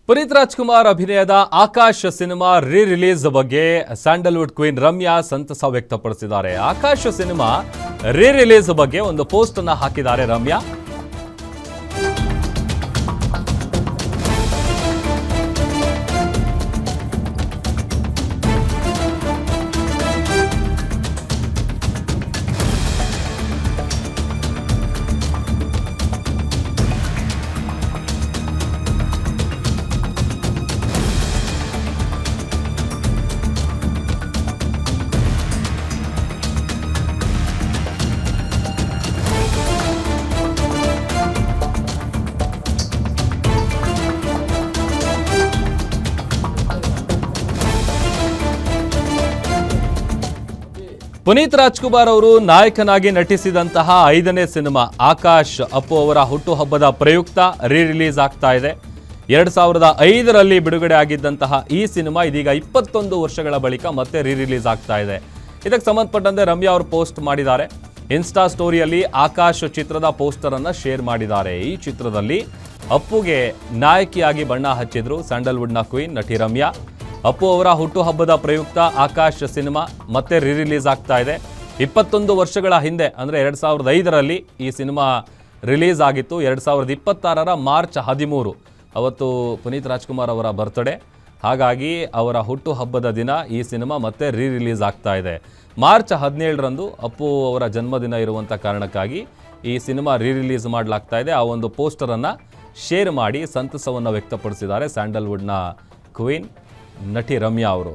ಪುನೀತ್ ರಾಜ್ಕುಮಾರ್ ಅಭಿನಯದ Akash cinema release ಬಗ್ಗೆ Sandalwood queen Ramya ಸಂತಸ ವ್ಯಕ್ತಪಡಿಸಿದ್ದಾರೆ. ಆಕಾಶ್ ಸಿನಿಮಾ ರಿಲೀಸ್ ಬಗ್ಗೆ ಒಂದು ಪೋಸ್ಟ್ ಅನ್ನು ಹಾಕಿದ್ದಾರೆ ರಮ್ಯಾ. ಪುನೀತ್ ರಾಜ್ಕುಮಾರ್ ಅವರು ನಾಯಕನಾಗಿ ನಟಿಸಿದಂತಹ 5ನೇ ಸಿನಿಮಾ ಆಕಾಶ್ ಅಪ್ಪು ಅವರ ಹುಟ್ಟುಹಬ್ಬದ ಪ್ರಯುಕ್ತ ರಿಲೀಸ್ ಆಗ್ತಾ ಇದೆ. 2005ರಲ್ಲಿ ಬಿಡುಗಡೆ ಆಗಿದ್ದಂತಹ ಈ ಸಿನಿಮಾ ಇದೀಗ 21 ವರ್ಷಗಳ ಬಳಿಕ ಮತ್ತೆ ರಿಲೀಸ್ ಆಗ್ತಾ ಇದೆ. ಇದಕ್ಕೆ ಸಂಬಂಧಪಟ್ಟಂತೆ ರಮ್ಯಾ ಅವರು ಪೋಸ್ಟ್ ಮಾಡಿದ್ದಾರೆ. ಇನ್ಸ್ಟಾ ಸ್ಟೋರಿಯಲ್ಲಿ ಆಕಾಶ್ ಚಿತ್ರದ ಪೋಸ್ಟರ್ ಅನ್ನ ಶೇರ್ ಮಾಡಿದ್ದಾರೆ. ಈ ಚಿತ್ರದಲ್ಲಿ ಅಪ್ಪುಗೆ ನಾಯಕಿಯಾಗಿ ಬಣ್ಣ ಹಚ್ಚಿದ್ರು ಸ್ಯಾಂಡಲ್ವುಡ್ನ ಕ್ವೀನ್ ನಟಿ ರಮ್ಯಾ. ಅಪ್ಪು ಅವರ ಹುಟ್ಟುಹಬ್ಬದ ಪ್ರಯುಕ್ತ ಆಕಾಶ್ ಸಿನಿಮಾ ಮತ್ತೆ ರಿಲೀಸ್ ಆಗ್ತಾ ಇದೆ. 21 ವರ್ಷಗಳ ಹಿಂದೆ ಅಂದರೆ 2005ರಲ್ಲಿ ಈ ಸಿನಿಮಾ ರಿಲೀಸ್ ಆಗಿತ್ತು. 2026ರ ಮಾರ್ಚ್ 13 ಅವತ್ತು ಪುನೀತ್ ರಾಜ್ಕುಮಾರ್ ಅವರ ಬರ್ತ್ಡೇ. ಹಾಗಾಗಿ ಅವರ ಹುಟ್ಟುಹಬ್ಬದ ದಿನ ಈ ಸಿನಿಮಾ ಮತ್ತೆ ರಿಲೀಸ್ ಆಗ್ತಾ ಇದೆ. ಮಾರ್ಚ್ 17ರಂದು ಅಪ್ಪು ಅವರ ಜನ್ಮದಿನ ಇರುವಂಥ ಕಾರಣಕ್ಕಾಗಿ ಈ ಸಿನಿಮಾ ರಿಲೀಸ್ ಮಾಡಲಾಗ್ತಾ ಇದೆ. ಆ ಒಂದು ಪೋಸ್ಟರನ್ನು ಶೇರ್ ಮಾಡಿ ಸಂತಸವನ್ನು ವ್ಯಕ್ತಪಡಿಸಿದ್ದಾರೆ ಸ್ಯಾಂಡಲ್ವುಡ್ನ ಕ್ವೀನ್ ನಟಿ ರಮ್ಯಾ ಅವರು.